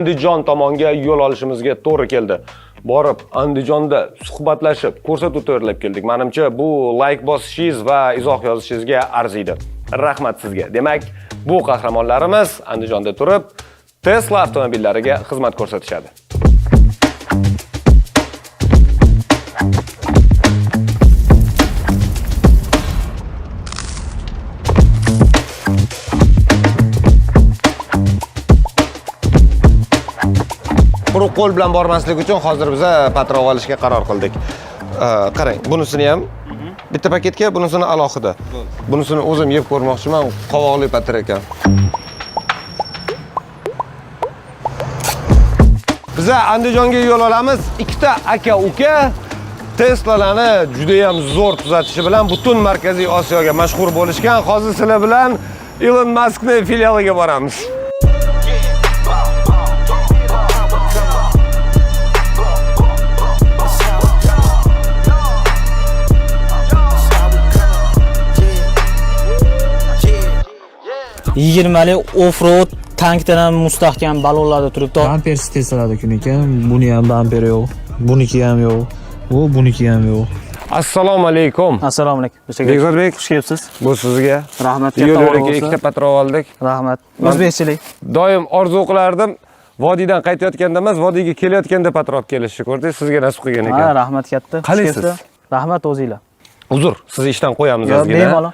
Andijon tomonga yo'l olishimizga to'g'ri keldi. Borib Andijonda suhbatlashib, ko'rsatuv tayyorlab keldik. Menimcha bu like bosishingiz va izoh yozishingizga arziydi. Rahmat sizga. Demak, bu qahramonlarimiz Andijonda turib Tesla avtomobillariga xizmat ko'rsatishadi. Quruq qo'l bilan bormaslik uchun hozir biz patrov olishga qaror qildik. Qarang, bunisini ham bitta paketga, bunisini alohida. Bunisini o'zim yeb ko'rmoqchiman, qovoqli patir ekan. Biz Andijonga yo'l olamiz. Ikkita aka-uka Tesla'larni juda ham zo'r tuzatishi bilan butun Markaziy Osiyoga mashhur bo'lishgan. Hozir sizlar bilan Elon Muskning filialiga boramiz. Yigirmali off-road tankdan ham mustahkam balonlarda turibdi. Bampersiz Tesla'da kun ekan. Buni ham bamper yo'q. Buniki ham yo'q. Buniki ham yo'q. Assalomu alaykum. Assalomu alaykum. Begorbek, xush kelibsiz. Bu sizga. Rahmat, Yo'lga ikkita patrov oldik. Rahmat. O'zbekchilik. Doim orzu qilardim. Vodiydan qaytayotganda emas, vodiyga kelayotganda patrov kelishni ko'rdik. Sizga nasib qilgan ekan. Ha, rahmat katta. Qalaysiz? Rahmat o'zinglar. Uzr, sizni ishdan qo'yamiz Yo'q, ozgina. bemalol.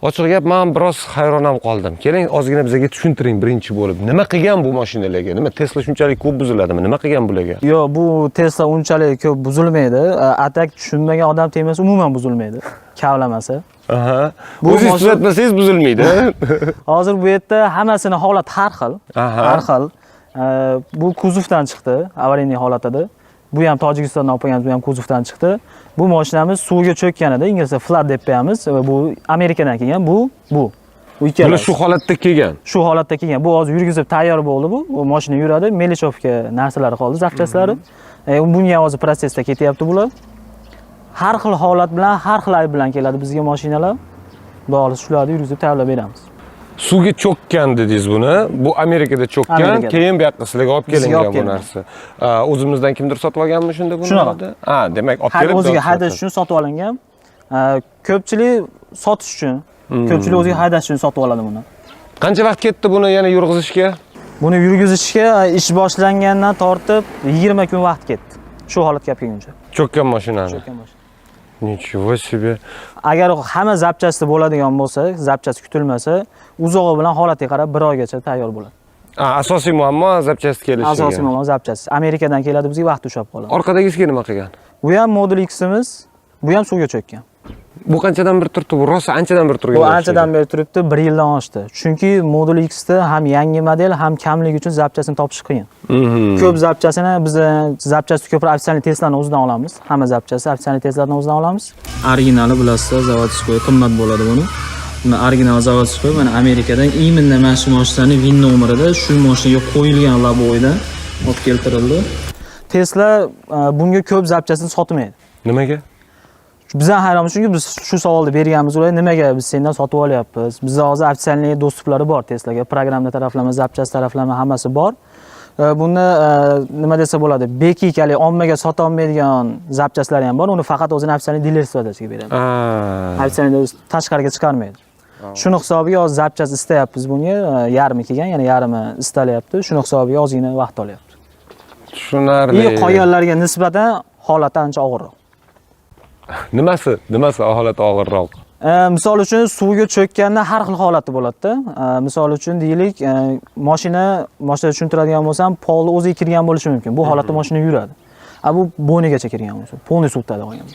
Ochiq gap, men biroz hayronam qoldim. Keling, ozgina bizga tushuntiring birinchi bo'lib. Nima qilgan bu mashinalarga? Nima Tesla shunchalik ko'p buziladimi? Nima qilgan bularga? Yo'q, bu Tesla unchalik ko'p buzilmaydi. Atak tushunmagan odam tegmasa umuman buzilmaydi. Kavlamasa. Aha. Bu O'zingiz tuzatmasangiz buzilmaydi. Hozir bu yerda hammasini holat har xil. Har xil. Bu kuzovdan chiqdi, avariyaning holatida. Bu ham Tojikistondan olib kelganmiz, bu ham kuzovdan chiqdi. Bu mashinamiz suvga cho'kkanida, inglizcha flood deb qo'yamiz. Bu Amerikadan kelgan, bu. Bu ikkala. Bular shu holatda kelgan. Shu holatda kelgan. Bu hozir yurgizib tayyor bo'ldi bu. Bu mashina yuradi, Melichovka narsalari qoldi, zapchaslari. Bunga hozir protsessda ketyapti bular. Har xil holat bilan, har xil ayb bilan keladi bizga mashinalar. Xudo shularni yurgizib tayyorlab beramiz. Suvga cho'kkan dedingiz buni. Bu Amerikada cho'kkan, keyin bu yoqqa sizlarga olib kelingan bu narsa. O'zimizdan kimdir sotib olganmi shunda buni? Shunaqa. Ha, demak, olib kelib o'ziga haydash uchun sotib olingan. Ko'pchilik sotish uchun, ko'pchilik o'ziga haydash uchun sotib oladi buni. Qancha vaqt ketdi buni yana yurg'izishga? Buni yurgizishga ish boshlangandan tortib 20 kun vaqt ketdi. Shu holatga kelib kelguncha. Cho'kkan mashinani. Cho'kkan mashina. Nichего себе. Agar hamma zapchasi bo'ladigan bo'lsa, zapchasi kutilmasa, uzog'i bilan holatiga qarab 1 oygacha tayyor bo'ladi. Asosiy muammo zapchasi kelishi. Asosiy muammo zapchasi. Amerikadan keladi, bizga vaqt ushlab qoladi. Orqadagisiga nima qilgan? Bu ham Model X'imiz, bu ham suvga cho'kkan. Bu qanchadan beri turibdi? Bu rosa anchadan beri turgan. Bu anchadan beri turibdi, 1 yildan oshdi. Chunki Model X'da ham yangi model, ham kamlik uchun zapchasini topish qiyin. Ko'p zapchasini biz zapchasi ko'proq ofitsialniy Tesla'ni o'zidan olamiz. Hamma zapchasi ofitsialniy Tesla'dan o'zidan olamiz. Originali bilasizlar, zavodskiy qimmat bo'ladi buni. Buni original zavodskiy, mana Amerikadan именно mana shu mashinaning VIN nomerida shu mashinaga qo'yilgan logodan olib keltirildi. Tesla bunga ko'p zapchasini sotmaydi. Nimaga? Bizdan hayronmiz, chunki biz shu savolni berganmiz ularga, nimaga biz sendan sotib olyapmiz? Bizda hozir ofitsialniy dostuplari bor Teslaga, programma taraflama, zapchas taraflama hammasi bor. Buni nima desa bo'ladi? Bekikali ommaga sota olmaydigan zapchaslari ham bor. Uni faqat o'zining ofitsialniy diler sifatida beradi. Ofitsialniy tashqariga chiqarmaydi. Shuni hisobiga hozir zapchas istayapmiz bunga, yarmi kelgan, yana yarmi istalyapti. Shuni hisobiga ozgina vaqt olyapti. Tushunarli. Qolganlarga nisbatan holati ancha og'irroq. Nimasi holati og'irroq? Misol uchun suvga cho'kkanda har xil holati bo'ladi-da. Misol uchun deylik, mashina tushuntiradigan bo'lsam, polni o'ziga kirgan bo'lishi mumkin. Bu holatda mashina yuradi. Bu bo'ynigacha kirgan bo'lsa, polni suvda qolgan.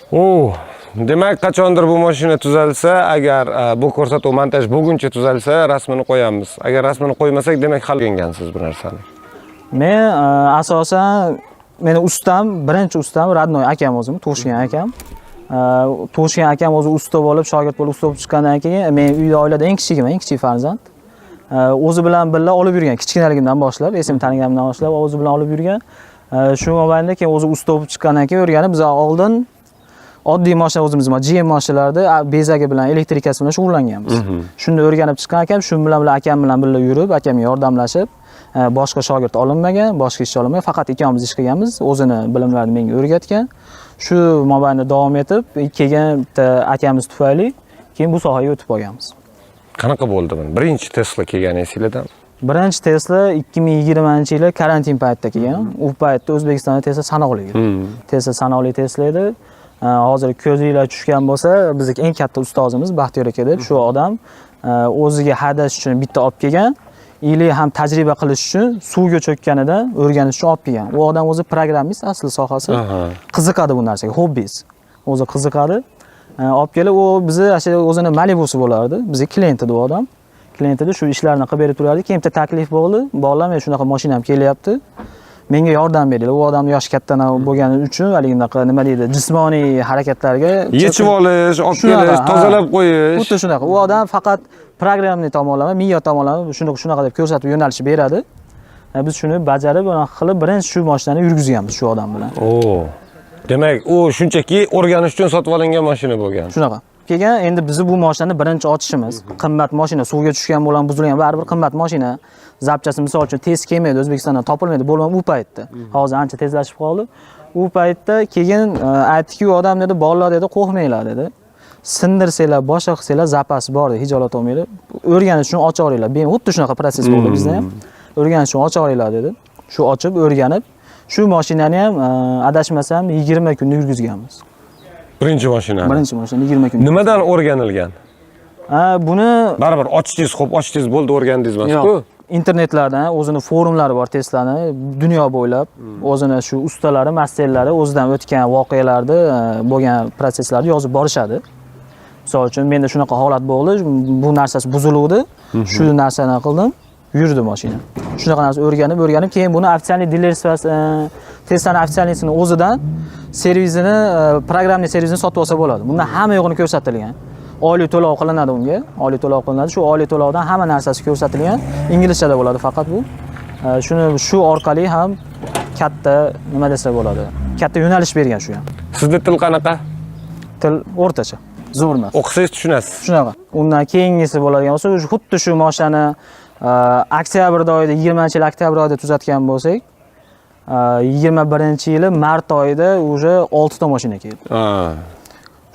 Demak, qachondir bu mashina tuzalsa, agar bu ko'rsatuv montaj buguncha tuzalsa, rasmini qo'yamiz. Agar rasmini qo'ymasak, demak hal qilgansiz bu narsani. Men asosan meni ustam, birinchi ustam Radnoy akam o'zim, tug'ishgan akam. Tug'ishgan akam o'zi usta bo'lib, shogird bo'lib, usta bo'lib chiqqandan keyin men uyda oilada eng kichigiman, eng kichik farzand. O'zi bilan birga olib yurgan, kichkinaligimdan boshlab, esim taniganimdan boshlab o'zi bilan olib yurgan. Shu mobaynida keyin o'zi usta bo'lib chiqqandan keyin o'rganib, biz oldin oddiy mashina o'zimiz GM mashinalarda bezagi bilan, elektrikasi bilan shug'ullanganmiz. Shunda o'rganib chiqqan akam, shu bilan akam bilan birga yurib, akamga yordamlashib, boshqa shogird olinmagan, boshqa ishchi olinmagan, faqat ikkamiz ish qilganmiz. O'zini bilimlarini menga o'rgatgan. Shu mobaynida davom etib, kelgan bitta akamiz tufayli keyin bu sohaga o'tib olganmiz. Qanaqa bo'ldi bu? Birinchi Tesla kelgan esingizdan? Birinchi Tesla 2020-yil karantin paytida kelgan. U paytda O'zbekistonda Tesla sanoqli edi. Tesla sanoqli Tesla edi. Hozir ko'zinglar tushgan bo'lsa, bizning eng katta ustozimiz Baxtiyor aka deb shu odam o'ziga hadash uchun bitta olib kelgan. Ili ham tajriba qilish uchun suvga cho'kkanida o'rganish uchun olib kelgan. U odam o'zi programmist, asli sohasi. Qiziqadi bu narsaga, hobbis. O'zi qiziqadi. Olib kelib, u bizni o'zini Malibusi bo'lardi. Bizning klient edi u odam. Klient edi, shu ishlarni qilib berib turardi. Keyin bitta taklif bo'ldi. Bog'lam, men shunaqa mashinam kelyapti. Menga yordam beringlar. U odamning yoshi katta bo'lgani uchun haligidaqa nima deydi, jismoniy harakatlarga yechib olish, olib kelish, tozalab qo'yish. Xuddi shunaqa. U odam faqat programmani tomonlama, miya tomonlama shunaqa deb ko'rsatib yo'nalish beradi. Biz shuni bajarib, uni qilib birinchi shu mashinani yurgizganmiz shu odam bilan. Demak, u shunchaki o'rganish uchun sotib olingan mashina bo'lgan. Shunaqa. Kelgan, endi bizni bu mashinani birinchi ochishimiz, qimmat mashina, suvga tushgan bilan buzilgan, baribir qimmat mashina. Zapchasi misol uchun tez kelmaydi, O'zbekistondan topilmaydi, bo'lmam u paytda. Hozir ancha tezlashib qoldi. U paytda keyin aytdiki, u odam dedi, bolalar dedi, qo'rqmanglar dedi. Sindirsanglar, boshqa qilsanglar zapas bor dedi, hijolat olmaydi. O'rganish uchun ocha olinglar. Men xuddi shunaqa proses bo'ldi bizda ham. O'rganish uchun ocha olinglar dedi. Shu ochib, o'rganib, shu mashinani ham adashmasam 20 kunda yurgizganmiz. Birinchi mashina. Birinchi mashina 20 kunda. Nimadan o'rganilgan? Buni baribir ochdingiz, bo'ldi, o'rgandingiz emas-ku. Internetlarda o'zini forumlari bor Tesla'ni, dunyo bo'ylab o'zini shu ustalari, masterlari o'zidan o'tgan voqealarni, bo'lgan proseslarni yozib borishadi. Misol uchun menda shunaqa holat bo'ldi, bu narsasi buziluvdi, shu narsani qildim, yurdi mashina. Shunaqa narsa o'rganib, keyin buni ofitsialniy dilersiz Tesla'ning ofitsialnisini o'zidan servisini, programmali servisini sotib olsa bo'ladi. Bunda hamma yo'g'ini ko'rsatilgan. Oylik to'lov qilinadi unga, oylik to'lov qilinadi. Shu oylik to'lovdan hamma narsasi ko'rsatilgan. Inglizchada bo'ladi faqat bu. Shu orqali ham katta nima desa bo'ladi. Katta yo'nalish bergan shu ham. Sizda til qanaqa? Til o'rtacha. Zo'r emas. O'qisangiz tushunasiz. Shunaqa. Undan keyingisi bo'ladigan bo'lsa, xuddi shu mashinani oktyabr oyida, 20-yil oktyabr oyida tuzatgan bo'lsak, 21-yili mart oyida уже 6 ta mashina keldi.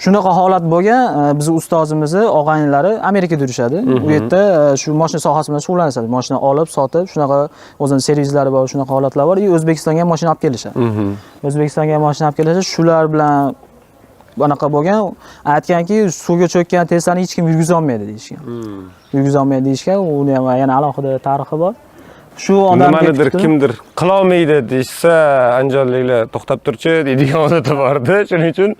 Shunaqa holat bo'lgan, bizning ustozimizni og'aynilari Amerikada yurishadi. U yerda shu mashina sohasi bilan shug'ullanishadi. Mashina olib, sotib, shunaqa o'zining servislari bor, shunaqa holatlar bor. O'zbekistonga ham mashina olib kelishadi. O'zbekistonga ham mashina olib kelishadi. Shular bilan bunaqa bo'lgan, aytganki, suvga cho'kkan Tesla'ni hech kim yurgiza olmaydi deyishgan. Yurgiza olmaydi deyishgan, uni ham yana alohida tarixi bor. Shu odamga nimanidir kimdir qila olmaydi deysa, andijonliklar to'xtab turchi deydigan odati bor-da. Shuning uchun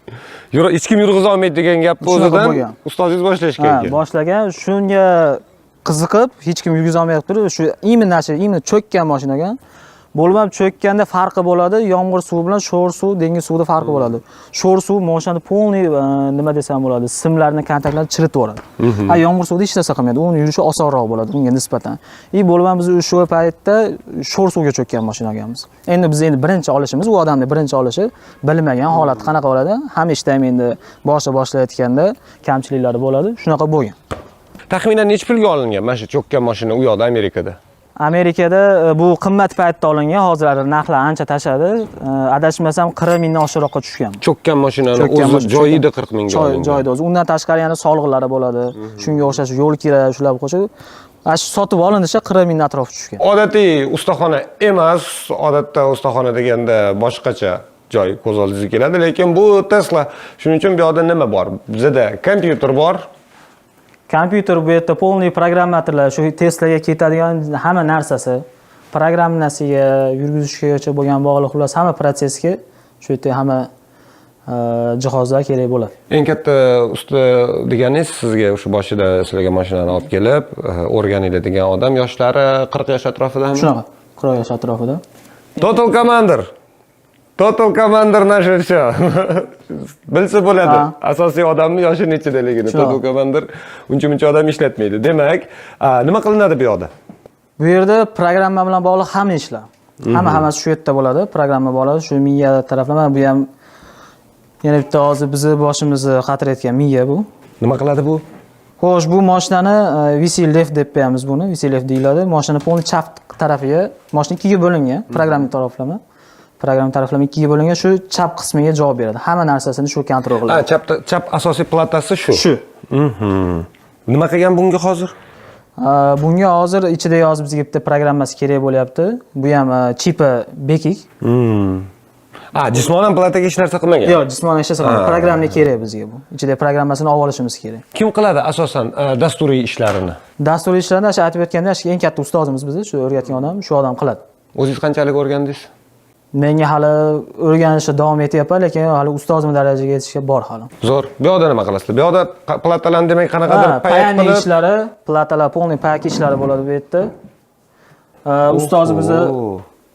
hech kim yurgiza olmaydi degan gap o'zidan ustozingiz boshlashgan ekan. Boshlagan, shunga qiziqib, hech kim yurgiza olmayib turib, shu imini cho'kkan mashinaga bo'lmab cho'kkanda farqi bo'ladi. Yomg'ir suvi bilan sho'r suv, dengiz suvida farqi bo'ladi. Sho'r suv mashinani polniy nima desam bo'ladi, simlarni, kontaktlarni chiritib yuboradi. Yomg'ir suvda hech narsa qilmaydi. Uni yurishi osonroq bo'ladi unga nisbatan. Bo'lmam biz shu paytda sho'r suvga cho'kkan mashinagamiz. Endi biz birinchi olishimiz, u odamni birinchi olishi bilmagan holat qanaqa bo'ladi? Ham eshitdim endi boshlayotganda kamchiliklari bo'ladi. Shunaqa bo'lgan. Taxminan necha pulga olingan mana shu cho'kkan mashina u yoqda Amerikada? Amerikada bu qimmat paytda olingan, hozir narxlar ancha tashadi. Adashmasam 40 mingdan oshiqroqqa tushgan. Cho'kkan mashinani o'zi joyida 40 mingga olingan. Joyida o'zi. Undan tashqari yana soliqlari bo'ladi. Shunga o'xshash yo'l kira, shular qo'shib, shu sotib olinishda 40 mingdan atrofi tushgan. Odatiy ustaxona emas, odatda ustaxona deganda boshqacha joy ko'z oldingizga keladi, lekin bu Tesla. Shuning uchun bu yoqda nima bor? Bizda kompyuter bor. Kompyuter bu yerda polniy programmatorlar, shu Teslaga ketadigan hamma narsasi, programmasiga, yurgizishgacha bo'lgan bog'liq xullas hamma prosesga shu yerda hamma jihozlar kerak bo'ladi. Eng katta usta deganingiz sizga o'sha boshida sizlarga mashinani olib kelib, o'rganinglar degan odam yoshlari 40 yosh atrofidami? Shunaqa, 40 yosh atrofida. Total Commander nashrchi. Bilsa bo'ladi. Asosiy odamning yoshi nechidaligini. Total Commander uncha odam ishlatmaydi. Demak, nima qilinadi bu yoqda? Bu yerda programma bilan bog'liq hamma ishlar. Hammasi shu yerda bo'ladi, programma bo'ladi. Shu miya taraflama bu ham yana bitta hozir bizni boshimizni qatirayotgan miya bu. Nima qiladi bu? Xo'sh, bu mashinani VC Left deb qo'yamiz buni. VC Left deyiladi. Mashinani polni chap tarafiga mashina ikkiga bo'lingan, programming taraflama. Programming taraflama ikkiga bo'lingan, shu chap qismiga javob beradi. Hamma narsasini shu kontrol qiladi. Chap asosiy platasi shu. Shu. Nima qilgan bunga hozir? Bunga hozir ichida yozib bizga bitta programmasi kerak bo'lyapti. Bu ham chipi bekik. Jismonan plataga hech narsa qilmagan. Yo'q, jismonan hech narsa qilmagan. Programma kerak bizga bu. Ichida programmasini olib olishimiz kerak. Kim qiladi asosan dasturiy ishlarini? Dasturiy ishlarni shu aytib o'tganda, shu eng katta ustozimiz bizni, shu o'rgatgan odam, shu odam qiladi. O'zingiz qanchalik o'rgandingiz? Menga hali o'rganishda davom etyapman, lekin hali ustozim darajaga yetishga bor hali. Zo'r. Bu yoqda nima qilasizlar? Bu yoqda platalarni demak qanaqadir payani ishlari, platalar, polniy payak ishlari bo'ladi bu yerda. Ustozimizni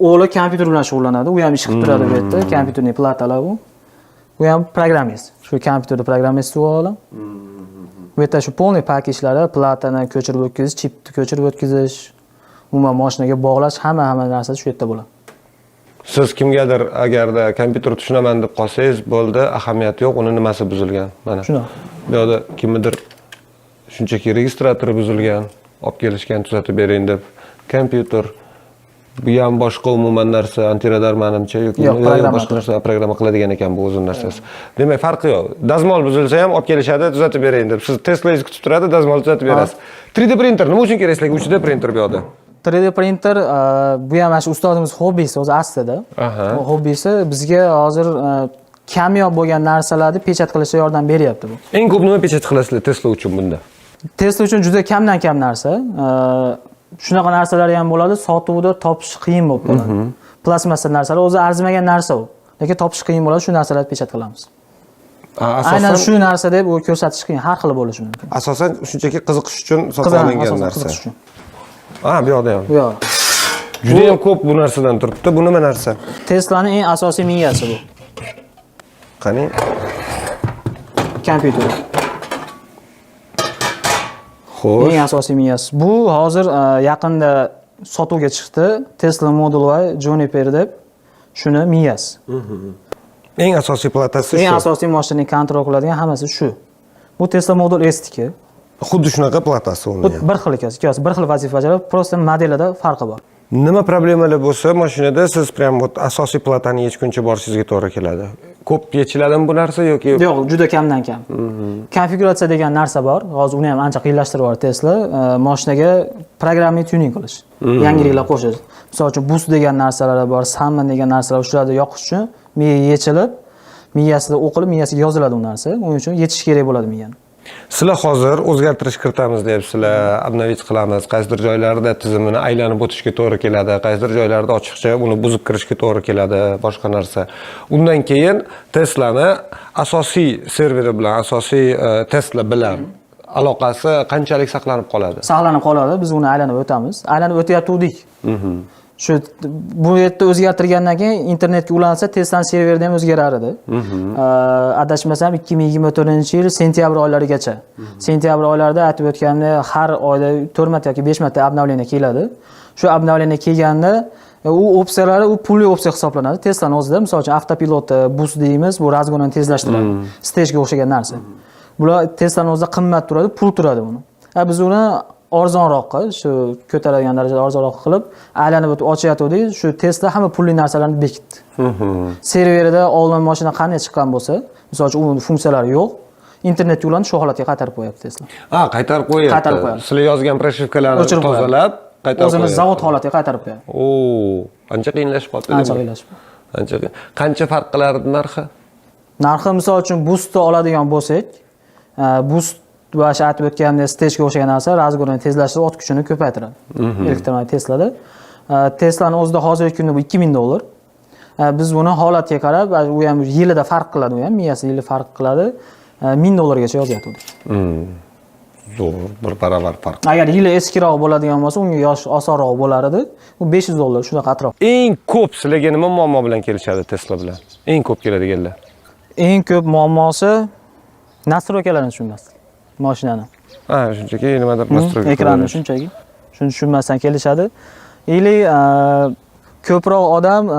o'g'li kompyuter bilan shug'ullanadi, u ham ish qilib turadi bu yerda, kompyuterning platalar bu. U ham programmist. Shu kompyuterda programmist o'g'li. Bu yerda shu polniy payak ishlari, platani ko'chirib o'tkazish, chipni ko'chirib o'tkazish, umuman mashinaga bog'lash, hamma narsa shu yerda bo'ladi. Siz kimgadir agarda kompyuter tushunaman deb qolsangiz, bo'ldi, ahamiyati yo'q, uni nimasi buzilgan. Mana. Shunaqa. Bu yoqda kimnidir shunchaki registratori buzilgan, olib kelishgan, tuzatib bering deb. Kompyuter bu ham boshqa umuman narsa, antiradar menimcha yoki boshqa narsa programma qiladigan ekan bu o'zining narsasi. Demak, farqi yo'q. Dazmol buzilsa ham olib kelishadi, tuzatib bering deb. Siz Teslangiz kutib turadi, dazmol tuzatib berasiz. 3D printer nima uchun kerak sizlarga? 3D printer bu yoqda. 3D printer bu ham shu ustozimiz hobbisi o'zi aslida. Hobbisi bizga hozir kamyob bo'lgan narsalarni pechat qilishga yordam beryapti bu. Eng ko'p nima pechat qilasizlar Tesla uchun bunda? Tesla uchun juda kamdan kam narsa. Shunaqa narsalar ham bo'ladi, sotuvda topish qiyin bo'lib qoladi. Plastmassa narsalar o'zi arzimagan narsa u. Lekin topish qiyin bo'ladi, shu narsalarni pechat qilamiz. Aynan shu narsa deb u ko'rsatish qiyin, har xil bo'lishi mumkin. Asosan shunchaki qiziqish uchun sotib olingan narsa. Bu yoqda ham. Bu yoq. Juda ham ko'p bu narsadan turibdi. Bu nima narsa? Tesla'ning eng asosiy miyasi bu. Qani? Kompyuter. Xo'sh. Eng asosiy miyasi. Bu hozir yaqinda sotuvga chiqdi. Tesla Model Y Juniper deb. Shuni miyasi. Eng asosiy platasi shu. Eng asosiy mashinaning kontrol qiladigan hammasi shu. Bu Tesla Model S-niki. Xuddi shunaqa platasi uni. Bir xil ikkosi, bir xil vazifa bajaradi, prosta modelida farqi bor. Nima problemalar bo'lsa, mashinada siz prям вот asosiy platani yechguncha borishingizga to'g'ri keladi. Ko'p yechiladimi bu narsa yoki? Yo'q, juda kamdan kam. Konfiguratsiya degan narsa bor. Hozir uni ham ancha qiyinlashtirib yubordi Tesla. Mashinaga programming tuning qilish, yangiliklar qo'shish. Misol uchun boost degan narsalar bor, summon degan narsalar shularni yoqish uchun miya yechilib, miyasida o'qilib, miyasiga yoziladi u narsa. Uning uchun yechish kerak bo'ladi miyani. Sizlar hozir o'zgartirish kiritamiz deyapsizlar, obnovить qilamiz. Qaysidir joylarda tizimini aylanib o'tishga to'g'ri keladi, qaysidir joylarda ochiqcha uni buzib kirishga to'g'ri keladi, boshqa narsa. Undan keyin Tesla'ni asosiy serveri bilan, asosiy Tesla bilan aloqasi qanchalik saqlanib qoladi? Saqlanib qoladi, biz uni aylanib o'tamiz. Aylanib o'tayotgandik. Shu bu yerda o'zgartirgandan keyin internetga ulansa, Tesla serverida ham o'zgarar edi. Adashmasam 2024-yil sentyabr oylarigacha. Sentyabr oylarida aytib o'tganda har oyda 4 marta yoki 5 marta obnovleniya keladi. Shu obnovleniya kelganda u opsiyalari u pulli opsiya hisoblanadi. Tesla'ning o'zida, misol uchun avtopilot boost deymiz, bu razgonini tezlashtiradi. Stejga o'xshagan narsa. Bular Tesla'ning o'zida qimmat turadi, pul turadi buni. Biz uni arzonroqqa, shu ko'taradigan darajada arzonroq qilib, aylanib o'tib ochyotgandik. Shu Tesla hamma pulli narsalarni bekitdi. Serverida oldin mashina qanday chiqqan bo'lsa, misol uchun uning funksiyalari yo'q, internetga ulanib shu holatga qaytarib qo'yapti Tesla. Qaytarib qo'yapti. Qaytarib qo'yadi. Sizlar yozgan proshivkalarni tozalab, qaytarib qo'yadi. O'zini zavod holatiga qaytarib qo'yadi. Ancha qiyinlashib qoldi. Ancha qiyinlashib. Qancha farq qilardi narxi? Narxi misol uchun boostni oladigan bo'lsak, boost va aytib o'tgandek stejga o'xshagan narsa razgonini tezlashtirib, ot kuchini ko'paytiradi. Elektromobil Tesla'da. Tesla'ning o'zida hozirgi kunda bu $2000. Biz buni holatiga qarab, u ham yilida farq qiladi, u ham miyasi yili farq qiladi. $1000 gacha yozyapti. Zo'r, bir baravar farq. Agar yili eskiroq bo'ladigan bo'lsa, unga yosh osonroq bo'lar edi. Bu $500 shunaqa atrof. Eng ko'p sizlarga nima muammo bilan kelishadi Tesla bilan? Eng ko'p keladiganlar. Eng ko'p muammosi nastroykalarni tushunmaslik. Mashinani. Shunchaki nimadir nastroyka. Ekranni shunchaki. Shuni tushunmasdan kelishadi. Ili ko'proq odam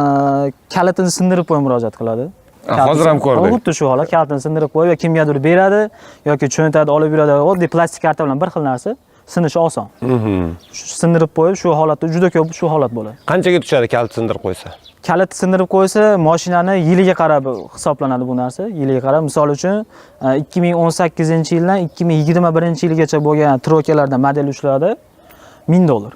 kalitini sindirib qo'yib murojaat qiladi. Hozir ham ko'rdik. Xuddi shu holat, kalitini sindirib qo'yib, kimgadir beradi yoki cho'ntagida olib yuradi. Oddiy plastik karta bilan bir xil narsa. sinishi oson. Sindirib qo'yib shu holatda juda ko'p shu holat bo'ladi. Qanchaga tushadi kalit sindirib qo'ysa? Kalit sindirib qo'ysa, mashinani yiliga qarab hisoblanadi bu narsa. Yiliga qarab, misol uchun 2018-yildan 2021-yilgacha bo'lgan trokalarda model ushlarda $1000.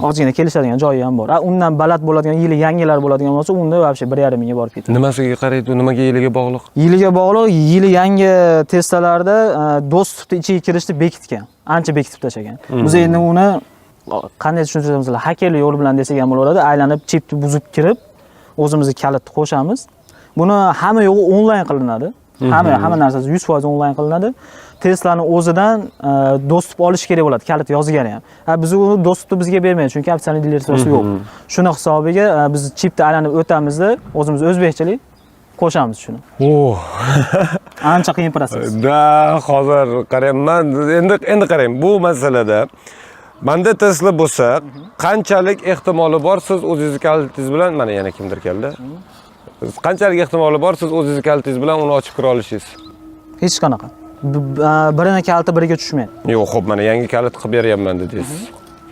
Ozgina kelishadigan joyi ham bor. Undan baland bo'ladigan, yili yangilar bo'ladigan bo'lsa, unda вообще 1,5 mingga borib ketadi. Nimasiga qaraydi, nimaga yiliga bog'liq? Yiliga bog'liq, yili yangi Teslalarda dostupni ichiga kirishni bekitgan. Ancha bekitib tashlagan. Biz endi uni qanday tushuntiramiz, hakerlik yo'li bilan desak ham bo'laveradi. Aylanib chipni buzib kirib, o'zimizning kalitni qo'shamiz. Buni hamma yo'g'i onlayn qilinadi. Hamma narsasi 100% onlayn qilinadi. Tesla'ning o'zidan dostup olish kerak bo'ladi, kalit yozgani ham. Biz uni dostupni bizga bermaydi, chunki ofitsialniy dilersiz yo'q. Shuni hisobiga biz chipni aylanib o'tamizda, o'zimiz o'zbekchalik qo'shamiz shuni. Ancha qiyin protsess. Da, hozir qarayman. Endi qarang, bu masalada menda Tesla bo'lsa, qanchalik ehtimoli bor siz o'zingiz kalitingiz bilan, mana yana kimdir keldi. Qanchalik ehtimoli bor siz o'zingiz kalitingiz bilan uni ochib kira olishingiz? Hech qanaqa. Birini kaliti biriga tushmaydi. Yo'q, xo'p, mana yangi kalit qilib beryapman dedingiz.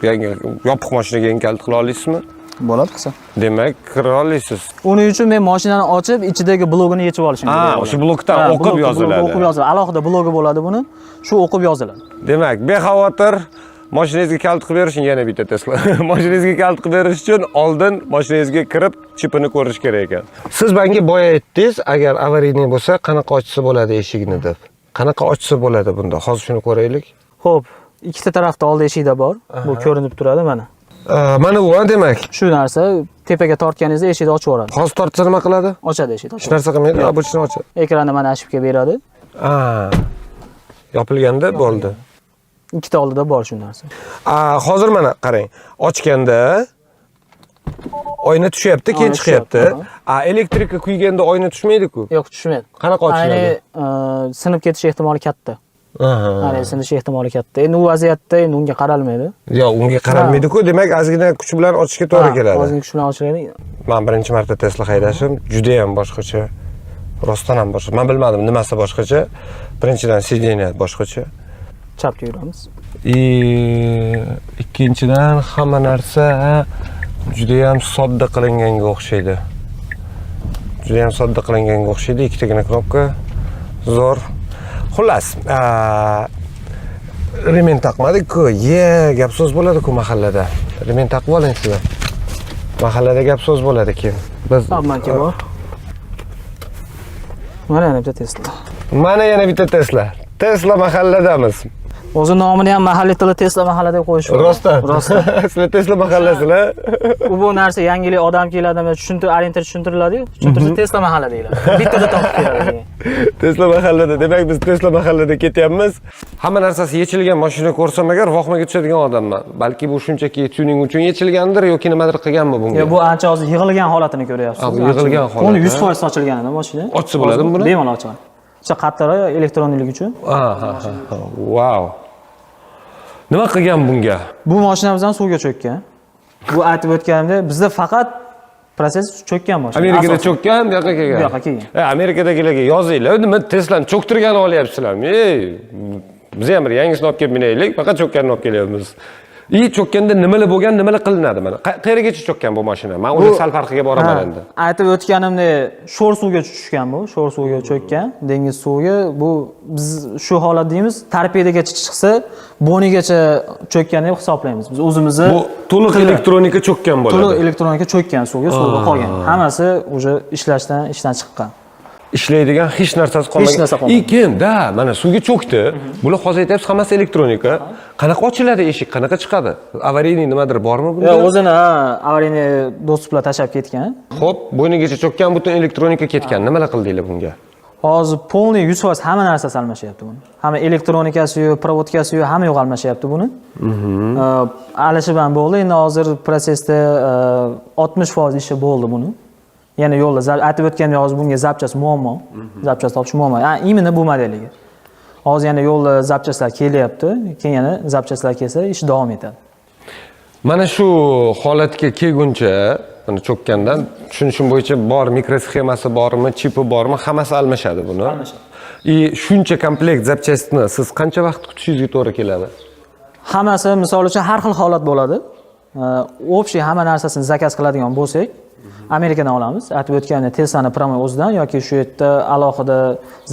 Yangi yopiq mashinaga yangi kalit qila olasizmi? Bo'ladi qilsa. Demak, kira olasiz. Uning uchun men mashinani ochib, ichidagi blogini yechib olishim kerak. O'sha blokdan o'qib yoziladi. O'qib yoziladi. Alohida blogi bo'ladi buni. Shu o'qib yoziladi. Demak, bexavotir mashinangizga kalit qilib berish yana bitta Tesla. Mashinangizga kalit qilib berish uchun oldin mashinangizga kirib, chipini ko'rish kerak ekan. Siz menga boya aytdingiz, agar avariyniy bo'lsa, qanaqa ochsa bo'ladi eshigini deb. Qanaqa ochsa bo'ladi bunda? Hozir shuni ko'raylik. Xo'p, ikkita tarafda old eshikda bor. Bu ko'rinib turadi mana. Mana bu demak. Shu narsa tepaga tortganingizda eshikni ochib yuboradi. Hozir tortsa nima qiladi? Ochadi eshikni. Hech narsa qilmaydi, обычно ochadi. Ekranda mana ashibga beradi. Yopilganda bo'ldi. Ikkita oldida bor shu narsa. Hozir mana qarang. Ochganda oyna tushyapti, keyin chiqyapti. Elektrika kuyganda oyna tushmaydi-ku. Yo'q, tushmaydi. Qanaqa ochiladi? Sinib ketish ehtimoli katta. Sinish ehtimoli katta. Endi u vaziyatda endi unga qaralmaydi. Yo'q, unga qaralmaydi-ku. Demak, ozgina kuch bilan ochishga to'g'ri keladi. Ozgina kuch bilan ochiladi. Men birinchi marta Tesla haydashim juda ham boshqacha. Rostdan ham boshqa. Men bilmadim nimasi boshqacha. Birinchidan sideniya boshqacha. Chapga yuramiz. Ikkinchidan hamma narsa juda ham sodda qilinganga o'xshaydi. Juda ham sodda qilinganga o'xshaydi. Ikkitagina knopka. Zo'r. Xullas, remen taqmadik-ku. Gap so'z bo'ladi-ku mahallada. Remen taqib oling sizlar. Mahallada gap so'z bo'ladi keyin. Biz Manki bor. Mana yana bitta Tesla. Mana yana bitta Tesla. Tesla mahalladamiz. O'zi nomini ham mahalliy tilda Tesla mahalla deb qo'yish kerak. Rostdan. Sizlar Tesla mahallasizlar. Bu narsa yangilik odam keladimi, tushuntiriladi-yu. Tushuntirsa Tesla mahalla deyiladi. Bittada topib keladi. Tesla mahallada. Demak, biz Tesla mahallada ketyapmiz. Hamma narsasi yechilgan mashina ko'rsam agar vohmaga tushadigan odamman. Balki bu shunchaki tuning uchun yechilgandir yoki nimadir qilganmi bunga? Bu ancha hozir yig'ilgan holatini ko'ryapsiz. Yig'ilgan holat. Uni 100% ochilganida mashina. Ochsa bo'ladimi buni? Bemalol ochiladi. Qattiqroq elektronlik uchun. Wow. Nima qilgan bunga? Bu mashinamiz ham suvga cho'kkan. Bu aytib o'tganimda bizda faqat proses cho'kkan mashina. Amerikada cho'kkan, bu yoqqa kelgan. Bu yoqqa kelgan. Amerikadagilarga yozinglar. Nima Tesla'ni cho'ktirganini olyapsizlarmi? Biz ham bir yangisini olib kelib minaylik, faqat cho'kkanini olib kelyapmiz. Cho'kkanda nimalar bo'lgan, nimalar qilinadi mana? Qayergacha cho'kkan bu mashina? Men uni sal farqiga boraman endi. Aytib o'tganimdek, sho'r suvga tushgan bu, sho'r suvga cho'kkan, dengiz suviga. Bu biz shu holat deymiz, torpedagacha chiqsa, bonigacha cho'kkan deb hisoblaymiz. Biz o'zimizni bu to'liq elektronika cho'kkan bo'ladi. To'liq elektronika cho'kkan suvga qolgan. Hammasi o'sha ishdan chiqqan. Ishlaydigan hech narsasi qolmagan. Hech narsa qolmagan. Kimda? Mana suvga cho'kdi. Bular hozir aytayapsiz, hammasi elektronika. Qanaqa ochiladi eshik, qanaqa chiqadi? Avariyniy nimadir bormi bunda? Yo'q, o'zini avariyniy dostuplar tashab ketgan. Xo'p, bo'ynigacha cho'kkan butun elektronika ketgan. Nimalar qildinglar bunga? Hozir polniy 100% hamma narsasi almashyapti buni. Hamma elektronikasi-yu, provodkasi-yu hamma yo'q almashyapti buni. Alishib ham bo'ldi. Endi hozir prosesda 60% ishi bo'ldi buni. Yana yo'lda aytib o'tgandek hozir bunga zapchas muammo. Zapchas topish muammo. Imенно bu modeliga. Hozir yana yo'lda zapchaslar kelyapti. Keyin yana zapchaslar kelsa, ish davom etadi. Mana shu holatga kelguncha, mana cho'kkandan tushunishim bo'yicha bor mikrosxemasi bormi, chipi bormi, hammasi almashadi buni. Almashadi. Shuncha komplekt zapchastni siz qancha vaqt kutishingizga to'g'ri keladi? Hammasi misol uchun har xil holat bo'ladi. Общий hamma narsasini zakaz qiladigan bo'lsak, Amerikadan olamiz. Aytib o'tgandek, Tesla'ni promoy o'zidan yoki shu yerda alohida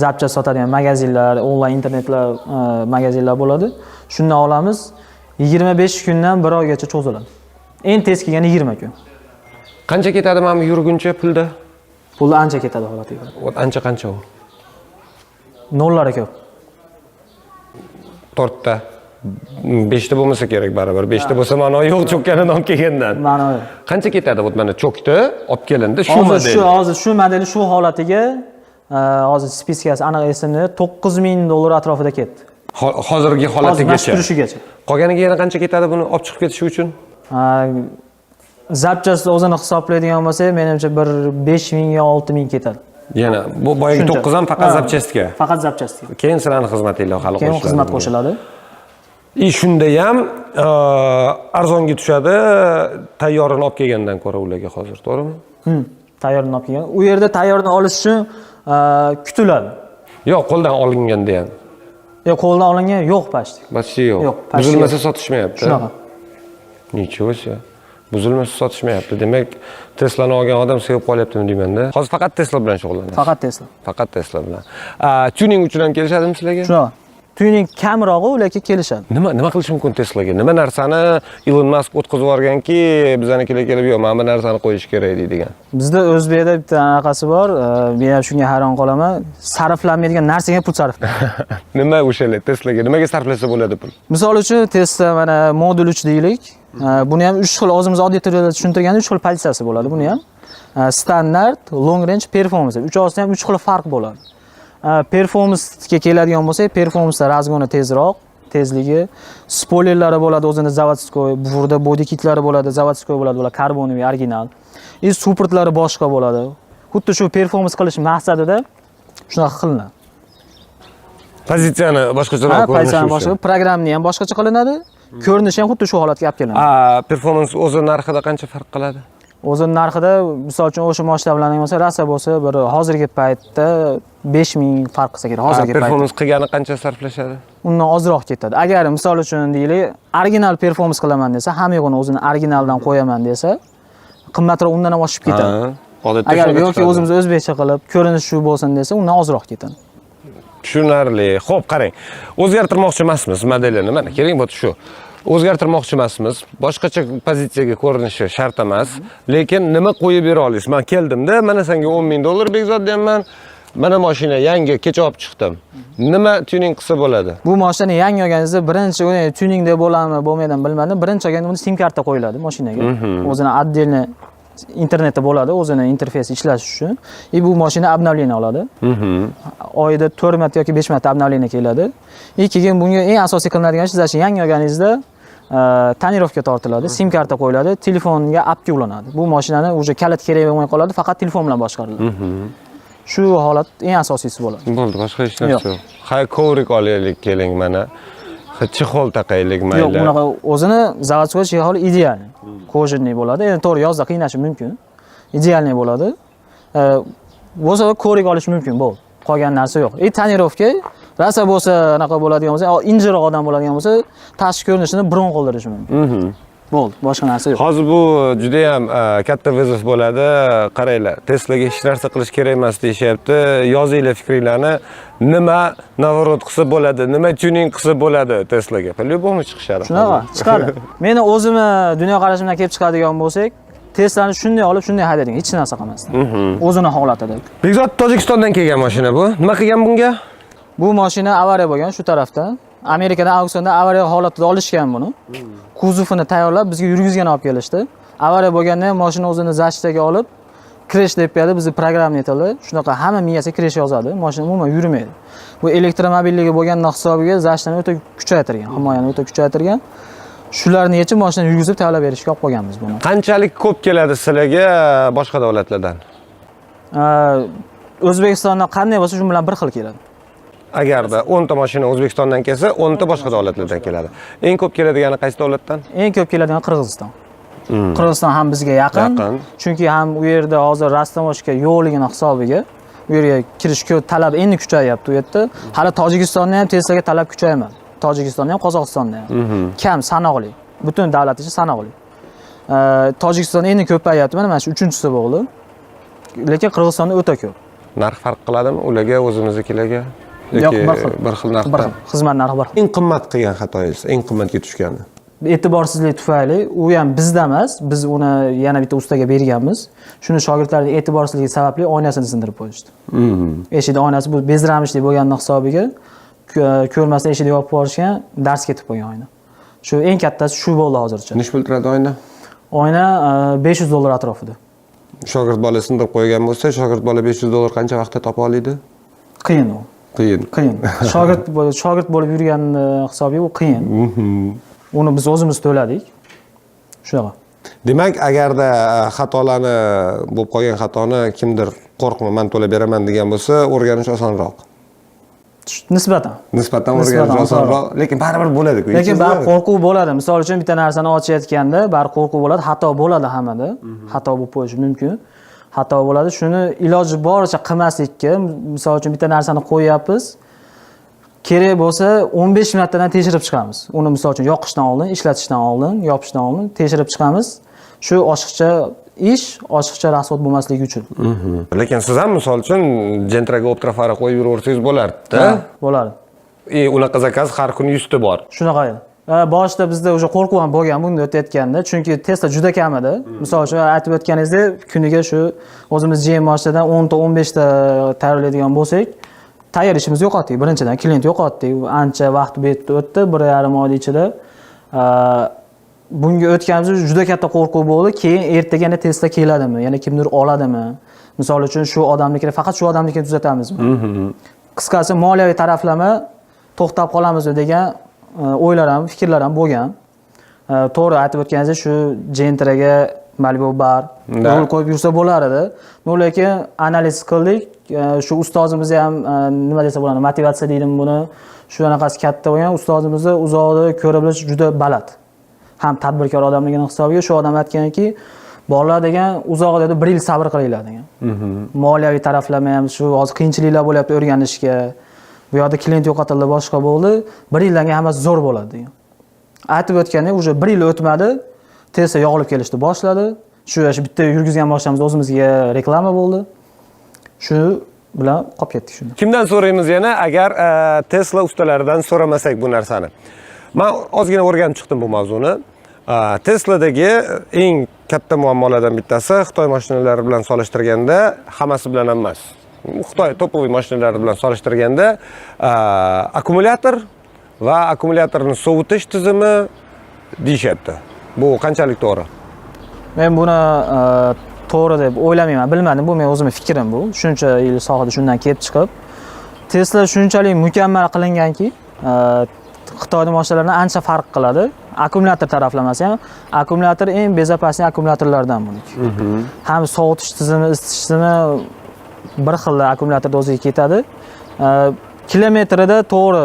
zapcha sotadigan magazinlar, onlayn internetlar magazinlar bo'ladi. Shundan olamiz. 25 kundan 1 oygacha cho'ziladi. Eng tez kelganda 20 kun. Qancha ketadi mana bu yurguncha pulda? Pulda ancha ketadi holatiga. Ancha qancha u? Nollari ko'p. 4 ta. 5 ta bo'lmasa kerak baribir. 5 ta bo'lsa ma'no yo'q cho'kkanidan kelgandan. Ma'no yo'q. Qancha ketadi? Bu mana cho'kdi, olib kelindi shu model. Hozir shu modeli shu holatiga hozir spiskasi aniq esimda $9,000 atrofida ketdi. Hozirgi holatigacha. Hozir turishigacha. Qolganiga yana qancha ketadi buni olib chiqib ketish uchun? Zapchasini o'zini hisoblaydigan bo'lsak, menimcha bir 5,000 yo 6,000 ketadi. Yana bu boyagi 9 ham faqat zapchastga. Faqat zapchastga. Keyin sizlarning xizmatinglar hali qo'shiladi. Keyin xizmat qo'shiladi. Shunda ham arzonga tushadi, tayyorini olib kelgandan ko'ra ularga hozir, to'g'rimi? Tayyorini olib kelgan. U yerda tayyorini olish uchun kutiladi. Yo'q, qo'ldan olinganda ham. Yo'q, qo'ldan olingan yo'q pashti. Pashti yo'q. Yo'q, Buzilmasa sotishmayapti. Shunaqa. Nechun buzilmasa sotishmayapti. Demak, Tesla'ni olgan odam sevib qolyaptimi deyman-da. Hozir faqat Tesla bilan shug'ullanasiz. Faqat Tesla. Faqat Tesla bilan. Tuning uchun ham kelishadimi sizlarga? Shunaqa. Tuning kamrog'i ularga kelishadi. Nima qilish mumkin Tesla'ga? Nima narsani Elon Musk o'tkazib yuborganki, bizanikilar kelib, "Yo'q, mana bu narsani qo'yish kerak" deydigan. Bizda O'zbekda bitta anaqasi bor, men ham shunga hayron qolaman. Sarflanmaydigan narsaga pul sarflaydi. Nima o'shalar Tesla'ga nimaga sarflasa bo'ladi pul? Misol uchun Tesla mana modul 3 deylik. Buni ham 3 xil o'zimiz oddiy tilda tushuntirganda 3 xil pozitsiyasi bo'ladi buni ham. Standart, long range, performance. Uchovsida ham 3 xil farq bo'ladi. Performancega keladigan bo'lsak, performance razgoni tezroq, tezligi, spoilerlari bo'ladi, o'zini zavodskoy, burada body kitlari bo'ladi, zavodskoy bo'ladi, ular karboniy, original. Supportlari boshqa bo'ladi. Xuddi shu performance qilish maqsadida shunaqa qilinadi. Pozitsiyani boshqacharoq ko'rinishi. Pozitsiyani boshqa, programmani ham boshqacha qilinadi. Ko'rinishi ham xuddi shu holatga olib kelinadi. Performance o'zi narxida qancha farq qiladi? O'zi narxida, misol uchun o'sha mashtablarning bo'lsa, rasa bo'lsa, bir hozirgi paytda 5,000 farq qilsa kerak. Hozirgi paytda. Performance qilgani qancha sarflashadi? Undan ozroq ketadi. Agar misol uchun deylik, original performance qilaman desa, hamma yo'g'ini o'zini originaldan qo'yaman desa, qimmatroq undan ham oshib ketadi. Agar yoki o'zimiz o'zbekcha qilib, ko'rinish shu bo'lsin desa, undan ozroq ketadi. Tushunarli. Xo'p, qarang. O'zgartirmoqchi emasmiz modelini. Mana keling bu shu. O'zgartirmoqchi emasmiz. Boshqacha pozitsiyaga ko'rinishi shart emas, lekin nima qo'yib bera olasiz? Men keldimda, mana senga $10,000 Bekzod deyman. Mana mashina yangi kecha olib chiqdim. Nima tuning qilsa bo'ladi? Bu mashinani yangi olganingizda birinchi tuningda bo'ladimi, bo'lmaydi bilmadim. Birinchi olganda buni SIM karta qo'yiladi mashinaga. O'zini отдельно internetda bo'ladi, o'zini interfeysi ishlash uchun. Bu mashina обновление oladi. Oyda 4 marta yoki 5 marta обновление keladi. Keyin bunga eng asosiy qilinadigan ish, siz yangi olganingizda tonirovka tortiladi, SIM karta qo'yiladi, telefonga appga ulanadi. Bu mashinani уже kalit kerak bo'lmay qoladi, faqat telefon bilan boshqariladi. Shu holat eng asosiysi bo'ladi. Bo'ldi, boshqa hech narsa yo'q. Hay kovrik olaylik keling mana. Chexol taqaylik mayli. Yo'q, bunaqa o'zini zavodskoy chexol ideal. Kojinniy bo'ladi. Endi to'g'ri yozda qiynashi mumkin. Idealniy bo'ladi. Bo'lsa kovrik olish mumkin, bo'ldi. Qolgan narsa yo'q. Tonirovka rasa bo'lsa anaqa bo'ladigan bo'lsa, injiroq odam bo'ladigan bo'lsa, tashqi ko'rinishini bron qoldirishi mumkin. Bo'ldi, boshqa narsa yo'q. Hozir bu juda ham katta vizov bo'ladi. Qaranglar, Teslaga hech narsa qilish kerak emas deyapti. Yozinglar fikringlarni. Nima navorot qilsa bo'ladi, nima tuning qilsa bo'ladi Teslaga. По-любому chiqishadi. Shunaqa, chiqadi. Meni o'zimni dunyo qarashimdan kelib chiqadigan bo'lsak, Teslani shunday olib, shunday haydaydigan, hech narsa qilmasdan. O'zini holatida. Bekzod Tojikistondan kelgan mashina bu. Nima qilgan bunga? Bu mashina avariya bo'lgan shu tarafda. Amerikada auksionda avariya holatida olishgan buni. Kuzovini tayyorlab bizga yurgizgan olib kelishdi. Avariya bo'lganda ham mashina o'zini zashtaga olib, crash deb berdi, bizni programma etildi. Shunaqa hamma miyasiga crash yozadi. Mashina umuman yurmaydi. Bu elektromobilligi bo'lgandan hisobiga zashtani o'ta kuchaytirgan, himoyani o'ta kuchaytirgan. Shularni yechib mashinani yurgizib tayyorlab berishga olib qo'yganmiz buni. Qanchalik ko'p keladi sizlarga boshqa davlatlardan? O'zbekistondan qanday bo'lsa shu bilan bir xil keladi. Agarda 10 ta mashina O'zbekistondan kelsa, 10 ta boshqa davlatlardan keladi. Eng ko'p keladigani qaysi davlatdan? Eng ko'p keladigan Qirg'iziston. Qirg'iziston ham bizga yaqin. Chunki ham u yerda hozir Rastamoshga yo'qligini hisobiga u yerga kirish talab endi kuchayapti u yerda. Hali Tojikistonda ham Teslaga talab kuchaymadi. Tojikistonda ham, Qozog'istonda ham. Kam, sanoqli. Butun davlat ichi sanoqli. Tojikiston endi ko'payyapti, mana shu 3-chisi bo'ldi. Lekin Qirg'izistonda o'ta ko'p. Narx farq qiladimi ularga, o'zimiznikilarga? Yo'q, bir xil narxda. Xizmat narxi bir xil. Eng qimmat qilgan xatoyingiz, eng qimmatga tushgani. E'tiborsizlik tufayli, u ham bizda emas, biz uni yana bitta ustaga berganmiz. Shuni shogirdlarning e'tiborsizligi sababli oynasini sindirib qo'yishdi. Eshik oynasi bu bezramishlik bo'lganning hisobiga ko'rmasdan eshikni yopib yuborishgan, dars ketib qolgan oyna. Shu eng kattasi shu bo'ldi hozircha. Nech pul turadi oyna? Oyna $500 atrofida. Shogird bola sindirib qo'ygan bo'lsa, shogird bola $500 qancha vaqtda topa oladi? Qiyin u. Qiyin. Shogird bo'lib yurgan hisobiga u qiyin. Uni biz o'zimiz to'ladik. Shunaqa. Demak, agarda xatolarni bo'lib qolgan xatoni kimdir qo'rqma, men to'lab beraman degan bo'lsa, o'rganish osonroq. Nisbatan o'rganish osonroq, lekin baribir bo'ladi-ku. Lekin baribir qo'rquv bo'ladi. Misol uchun bitta narsani ochayotganda baribir qo'rquv bo'ladi, xato bo'ladi hammada. Xato bo'lib qo'yishi mumkin. Xato bo'ladi. Shuni iloji boricha qilmaslikka, misol uchun bitta narsani qo'yapmiz. Kerak bo'lsa 15 minutdan tekshirib chiqamiz. Uni misol uchun yoqishdan oldin, ishlatishdan oldin, yopishdan oldin tekshirib chiqamiz. Shu oshiqcha ish, oshiqcha rasvot bo'lmasligi uchun. Lekin siz ham misol uchun jentraga optrafara qo'yib yuraversangiz bo'lardi-da. Bo'ladi. Unaqa zakaz har kuni 100 ta bor. Shunaqa edi. Boshida bizda o'sha qo'rquv ham bo'lgan bunda o'tayotganda, chunki Tesla juda kam edi. Misol uchun aytib o'tganingizdek, kuniga shu o'zimiz GM mashinadan 10 ta 15 ta tayyorlaydigan bo'lsak, tayyor ishimiz yo'qotdik. Birinchidan klient yo'qotdik. Ancha vaqt o'tdi, 1,5 oy ichida. Bunga o'tganimiz juda katta qo'rquv bo'ldi. Keyin ertagina Tesla keladimi, yana kimdir oladimi? Misol uchun shu odamnikini faqat shu odamnikini tuzatamizmi? Qisqasi moliyaviy taraflama to'xtab qolamizmi degan o'ylar ham, fikrlar ham bo'lgan. To'g'ri aytib o'tganingizdek, shu Gentraga Malibu bar yo'l qo'yib yursa bo'lar edi. Lekin analiz qildik. Shu ustozimiz ham nima desa bo'ladi, motivatsiya deydimi buni. Shu anaqasi katta bo'lgan ustozimizni uzoqda ko'ra bilish juda baland. Ham tadbirkor odamligini hisobiga shu odam aytganki, bolalar degan uzoqda dedi 1 yil sabr qilinglar degan. Moliyaviy taraflama ham shu hozir qiyinchiliklar bo'lyapti o'rganishga. Bu yerda klient yo'qotildi, boshqa bo'ldi. 1 yildan keyin hammasi zo'r bo'ladi degan. Aytib o'tgandek, уже 1 yil o'tmadi, Tesla yog'ilib kelishni boshladi. Shu bitta yurgizgan mashinamiz o'zimizga reklama bo'ldi. Shu bilan qolib ketdik shunda. Kimdan so'raymiz yana agar Tesla ustalaridan so'ramasak bu narsani? Men ozgina o'rganib chiqdim bu mavzuni. Tesladagi eng katta muammolardan bittasi Xitoy mashinalari bilan solishtirganda, hammasi bilan emas. Xitoy topoviy mashinalari bilan solishtirganda akkumulyator va akkumulyatorni sovutish tizimi deyishyapti. Bu qanchalik to'g'ri? Men buni to'g'ri deb o'ylamayman, bilmadim. Bu men o'zimning fikrim bu. Shuncha yil sohada shundan kelib chiqib, Tesla shunchalik mukammal qilinganki, Xitoy mashinalaridan ancha farq qiladi. Akkumulyator taraflamasi ham, akkumulyator eng bezopasniy akkumulyatorlardan buniki. Ham sovutish tizimi, isitish tizimi bir xil akkumulyatorda o'ziga ketadi. Kilometrida to'g'ri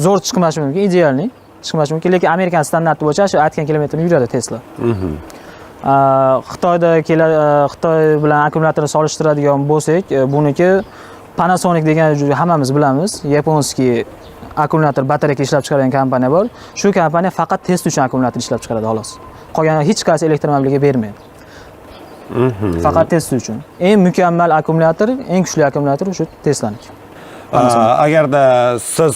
zo'r chiqmashi mumkin, idealni chiqmashi mumkin, lekin Amerikan standarti bo'yicha shu aytgan kilometrni yuradi Tesla. Xitoy bilan akkumulyatorni solishtiradigan bo'lsak, buniki Panasonic degan hammamiz bilamiz, yaponskiy akkumulyator batareyka ishlab chiqargan kompaniya bor. Shu kompaniya faqat test uchun akkumulyator ishlab chiqaradi xolos. Qolgan hech qaysi elektromobilga bermaydi. Faqat test uchun. Eng mukammal akkumulyator, eng kuchli akkumulyator shu Teslaniki. Agarda siz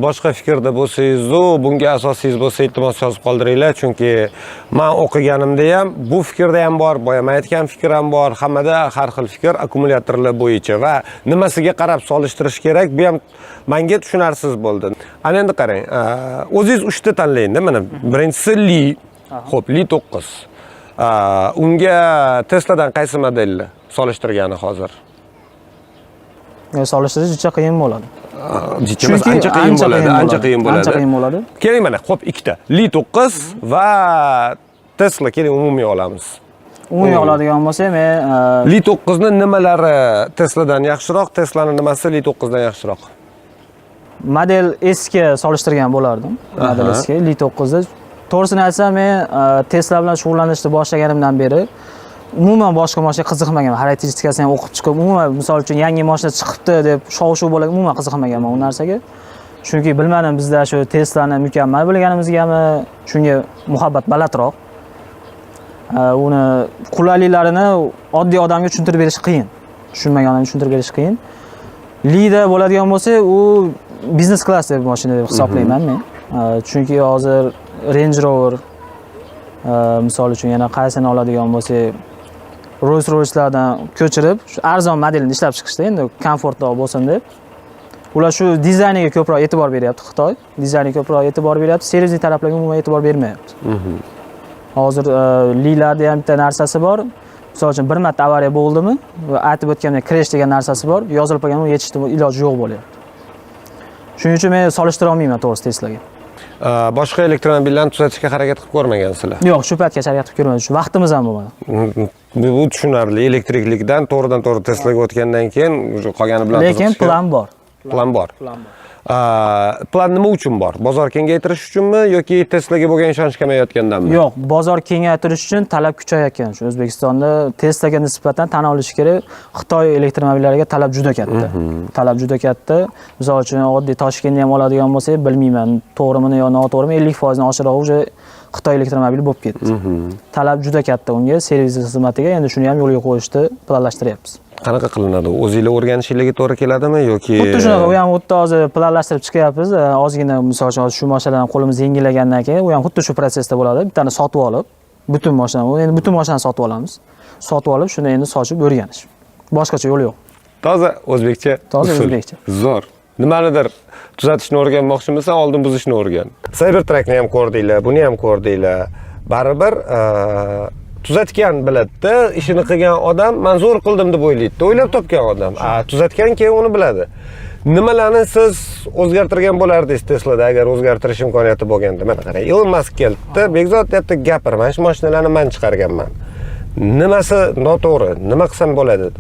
boshqa fikrda bo'lsangiz, bunga asosingiz bo'lsa iltimos yozib qoldiringlar, chunki men o'qiganimda ham bu fikrda ham bor, boyama aytgan fikr ham bor, hammada har xil fikr akkumulyatorlar bo'yicha va nimasiga qarab solishtirish kerak, bu ham menga tushunarsiz bo'ldi. Ana endi qarang, o'zingiz 3 ta tanlayinda, mana birinchisi Li. Xo'p, Li 9. Unga Tesladan qaysi modelni solishtirgani hozir? Solishtirish juda qiyin bo'ladi. Ancha qiyin bo'ladi. Keling mana, xo'p, ikkita. Li 9 va Tesla keling umumiy olamiz. Umumiy oladigan bo'lsa, men Li 9 ni nimalari Tesladan yaxshiroq, Teslani nimasi Li 9 dan yaxshiroq? Model S ga solishtirgan bo'lardim. Model S ga Li 9 da. To'g'risini aytsam, men Tesla bilan shug'ullanishni boshlaganimdan beri umuman boshqa mashina qiziqmaganman. Xarakteristikasini ham o'qib chiqib, umuman misol uchun yangi mashina chiqibdi deb shov-shuv bo'lgan, umuman qiziqmaganman u narsaga. Chunki bilmadim bizda shu Tesla'ni mukammal bilganimizgami, shunga muhabbat balandroq. Uni qulayliklarini oddiy odamga tushuntirib berish qiyin. Tushunmagan odamga tushuntirib berish qiyin. Lida bo'ladigan bo'lsa, u biznes klass deb mashina deb hisoblayman men. Chunki hozir Range Rover misol uchun yana qaysini oladigan bo'lsak, Rolls-Royce'lardan ko'chirib, shu arzon modelini ishlab chiqishda endi komfortli bo'lsin deb. Ular shu dizayniga ko'proq e'tibor beryapti Xitoy. Dizayniga ko'proq e'tibor beryapti, servisli taraflarga umuman e'tibor bermayapti. Hozir Lilarda ham bitta narsasi bor. Misol uchun bir marta avariya bo'ldimi va aytib o'tgandek crash degan narsasi bor, yozilib qolgan, uni yechishni iloji yo'q bo'lyapti. Shuning uchun men solishtira olmayman to'g'risi Teslaga. Boshqa elektromobillarni tuzatishga harakat qilib ko'rmagansizlar? Yo'q, shu paytgacha harakat qilib ko'rmadim. Shu vaqtimiz ham bo'lmadi. Bu tushunarli. Elektriklikdan to'g'ridan-to'g'ri Teslaga o'tgandan keyin qolgani bilan lekin plan bor. Plan bor. Plan nima uchun bor? Bozor kengaytirish uchunmi yoki Teslaga bo'lgan ishonch kamayayotgandanmi? Yo'q, bozor kengaytirish uchun talab kuchayayotgan. Shu O'zbekistonda Teslaga nisbatan tan olish kerak, Xitoy elektromobillariga talab juda katta. Talab juda katta. Misol uchun oddiy Toshkentni ham oladigan bo'lsak, bilmayman, to'g'rimi yo noto'g'rimi, 50% dan oshiqroq уже Xitoy elektromobili bo'lib ketdi. Talab juda katta unga, servis xizmatiga, endi shuni ham yo'lga qo'yishni planlashtiryapmiz. Qanaqa qilinadi? O'zingizlar o'rganishingizga to'g'ri keladimi yoki xuddi shunaqa, u ham o'tda hozir planlashtirib chiqyapmiz. Ozgina misol uchun shu mashinalarni qo'limiz yengillagandan keyin u ham xuddi shu protsessda bo'ladi. Bittani sotib olib, butun mashinani, endi butun mashinani sotib olamiz. Sotib olib, shuni endi sochib o'rganish. Boshqacha yo'l yo'q. Toza o'zbekcha. Toza o'zbekcha. Zo'r. Nimanidir tuzatishni o'rganmoqchimisan, oldin buzishni o'rgan. Cybertruckni ham ko'rdinglar, buni ham ko'rdinglar. Baribir tuzatgan biladi-da, ishini qilgan odam men zo'r qildim deb o'ylaydi. O'ylab topgan odam. Tuzatgan keyin uni biladi. Nimalarni siz o'zgartirgan bo'lardingiz Teslada agar o'zgartirish imkoniyati bo'lganda? Mana qarang, Elon Musk keldi, Bekzod deyapti, gapirma, shu mashinalarni men chiqarganman. Nimasi noto'g'ri? Nima qilsam bo'ladi?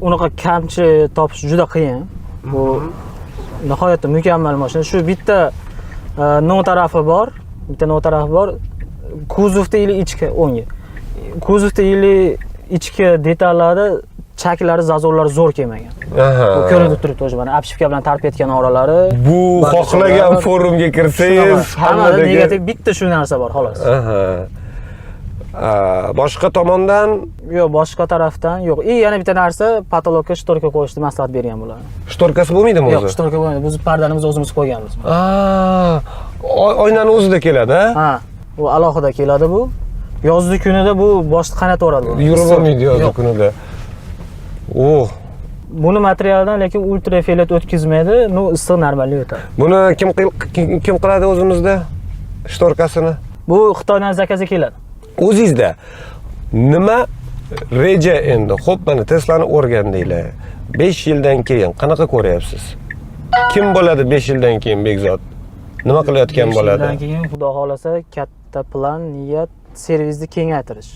Unaqa kamchi topish juda qiyin. Bu nihoyatda mukammal mashina. Shu bitta no tarafi bor, kuzovda ili ichki o'ngi. Kuzovda ili ichki detallari, chaklari, zazorlari zo'r kelmagan. Bu ko'rinib turibdi o'sha mana apshifka bilan tarp etgan oralari. Bu xohlagan forumga kirsangiz, hammada negativ bitta shu narsa bor, xolos. Boshqa tomondan yo'q, boshqa tarafdan yo'q. Yana bitta narsa, patologga shtorka qo'yishni maslahat bergan bular. Shtorkasi bo'lmaydimi o'zi? Yo'q, shtorka bo'lmaydi. Biz pardanimizni o'zimiz qo'yganmiz. Oynani o'zida keladi, ha? Bu alohida keladi bu. Yozgi kunida bu boshni qaynataveradi bu. Yurib olmaydi yozgi kunida. Buni materialdan lekin ultrafiolet o'tkazmaydi, no issiq normalniy o'tadi. Buni kim qiladi o'zimizda shtorkasini? Bu Xitoydan zakazga keladi. O'zingizda nima reja endi? Xo'p, mana Tesla'ni o'rgandinglar. 5 yildan keyin qanaqa ko'ryapsiz? Kim bo'ladi 5 yildan keyin Bekzod? Nima qilayotgan bo'ladi? 5 yildan keyin Xudo xolasa katta plan, niyat, servisni kengaytirish.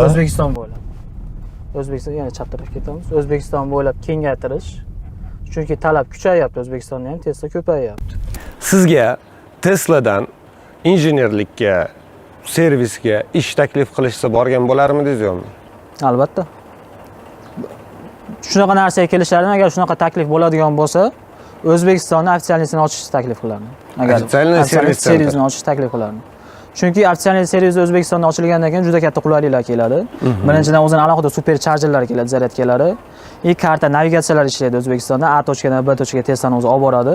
O'zbekiston bo'ylab. O'zbekiston yana chap tarafga ketamiz. O'zbekiston bo'ylab kengaytirish. Chunki talab kuchayapti, O'zbekistonda ham Tesla ko'payyapti. Sizga Tesla'dan injenerlikka, servisga ish taklif qilishsa borgan bo'larmidingiz yo'qmi? Albatta. Shunaqa narsaga kelishlarini, agar shunaqa taklif bo'ladigan bo'lsa, O'zbekistonda ofitsialnisini ochishni taklif qilardim. Agar servisni ochishni taklif qilardim. Chunki ofitsial servis O'zbekistonda ochilgandan keyin juda katta qulayliklar keladi. Birinchidan o'zining alohida super charjerlar keladi, zaryadkalari. Karta navigatsiyalar ishlaydi O'zbekistonda. A tochkadan B tochkaga Tesla'ni o'zi olib boradi.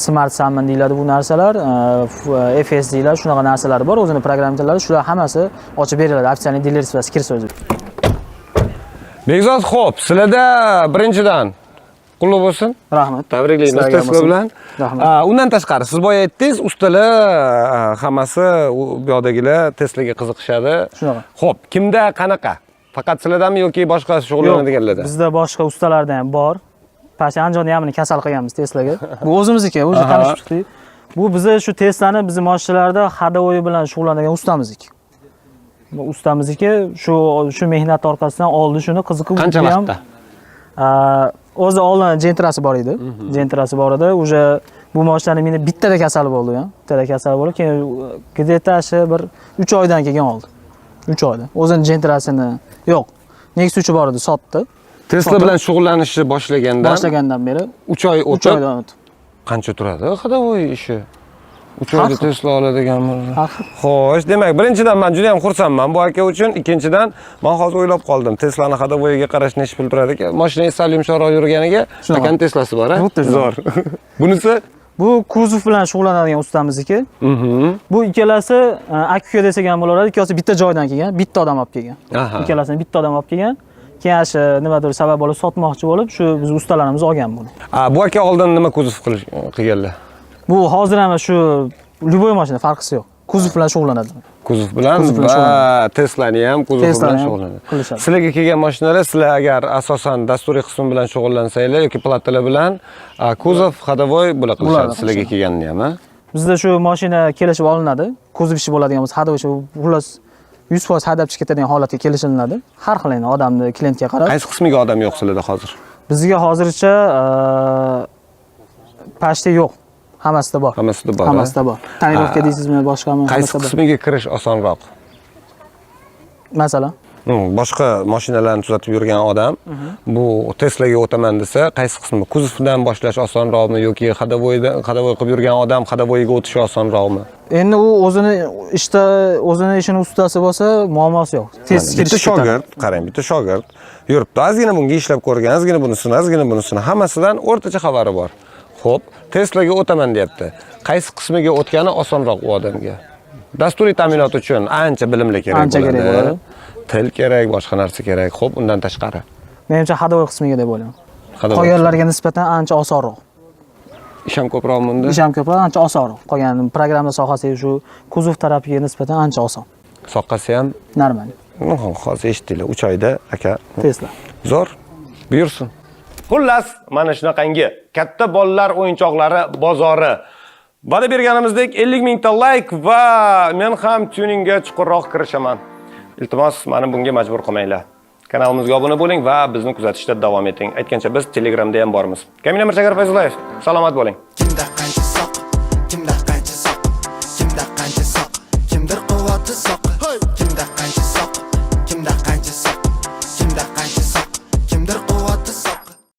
Smart Summon deyiladi bu narsalar, FSD'lar, shunaqa narsalar bor. O'zining programmatorlari, shular hammasi ochib beriladi. Ofitsial diler sifatida kirsa o'zi. Bekzod, xo'p, sizlarda birinchidan qutlug' bo'lsin. Rahmat. Tabriklaymiz Tesla bilan. Undan tashqari siz boya aytdingiz, ustalar hammasi bu yoqdagilar Teslaga qiziqishadi. Shunaqa. Xo'p, kimda qanaqa? Faqat sizlardami yoki boshqa shug'ullanadiganlarda? Bizda boshqa ustalarda ham bor. Pasha Anjonni hamini kasal qilganmiz Teslaga. Bu o'zimizniki, o'zi tanishib chiqdik. Bu bizni shu Teslani bizim mashinalarda hadovoyi bilan shug'ullanadigan ustamizniki. Bu ustamizniki shu mehnat orqasidan oldi shuni qiziqib. Qancha vaqtda? O'zi oldin Gentrasi bor edi. Gentrasi bor edi. O'sha bu mashinani meni bittada kasal bo'ldi ham. Bittada kasal bo'lib, keyin gdetashi bir 3 oydan keyin oldi. 3 oyda. O'zining Gentrasini yo'q. Nexus 3 bor edi, sotdi. Tesla bilan shug'ullanishni boshlagandan beri 3 oy 3 o'tib oydan o'tib. qancha turadi ходовой ishi? 3 oyda Tesla oladigan bo'lsa. Har xil. Xo'sh, demak, birinchidan men juda ham xursandman bu aka uchun. Ikkinchidan, men hozir o'ylab qoldim. Teslani ходовойga qarash necha pul turadi ekan? Mashinangiz sal yumshoqroq yurganiga, akani Teslasi bor, a? Xuddi Zo'r. Bunisi Bu kuzov bilan shug'ullanadigan ustamizniki. Bu ikkalasi aka desak ham bo'laveradi. Ikkalasi bitta joydan kelgan, bitta odam olib kelgan. Aha. Ikkalasini bitta odam olib kelgan. Keyin shu nimadir sabab bo'lib sotmoqchi bo'lib, shu biz ustalarimiz olgan buni. bu aka oldin nima kuzov qilganlar? Bu hozir ham shu любой mashina farqisi yo'q. Kuzov bilan shug'ullanadi. Kuzov bilan va Teslani ham kuzov bilan shug'ullanadi. Sizlarga kelgan mashinalar, sizlar agar asosan dasturiy qism bilan shug'ullansanglar yoki platalar bilan kuzov, ходовой bular qilishadi sizlarga kelganini ham, a? Bizda shu mashina kelishib olinadi. Kuzov ishi bo'ladigan bo'lsa, ходовой ishi xullas 100% haydab chiqib ketadigan holatga kelishilinadi. Har xil endi odamni klientga qarab. Qaysi qismiga odam yo'q sizlarda hozir? Bizga hozircha pashta yo'q. Hammasida bor. Hammasida bor. Hammasida bor. Tonirovka deysizmi, boshqami? Qaysi qismiga kirish osonroq? Masalan, boshqa mashinalarni tuzatib yurgan odam bu Teslaga o'taman desa, qaysi qismi? Kuzovdan boshlash osonroqmi yoki ходовой qilib yurgan odam ходовойga o'tishi osonroqmi? endi u o'zini ishini ustasi bo'lsa, muammosi yo'q. Tez Bitta shogird, qarang, bitta shogird yuribdi. Ozgina bunga ishlab ko'rgan, ozgina bunisini, hammasidan o'rtacha xabari bor. Xo'p, Teslaga o'taman deyapti. Qaysi qismiga o'tgani osonroq u odamga? Dasturiy ta'minot uchun ancha bilimli kerak bo'ladi. Ancha kerak bo'ladi. Til kerak, boshqa narsa kerak. Xo'p, undan tashqari. Menimcha ходовой qismiga deb o'ylayman. ходовой. Qolganlarga nisbatan ancha osonroq. Ish ham ko'proqmi unda? Ish ham ko'proq, ancha osonroq. Qolgan programma sohasiga shu kuzov tarafiga nisbatan ancha oson. Soqqasi ham Normal. hozir eshitdinglar, 3 oyda aka. Tesla. Zo'r. Buyursin. Xullas, mana shunaqangi katta bolalar o'yinchoqlari bozori. Va'da berganimizdek 50 mingta like va men ham tuningga chuqurroq kirishaman. Iltimos, meni bunga majbur qilmanglar. Kanalimizga obuna bo'ling va bizni kuzatishda davom eting. Aytgancha biz Telegramda ham bormiz. Kamina Mirzagar Fayzullayev, salomat bo'ling.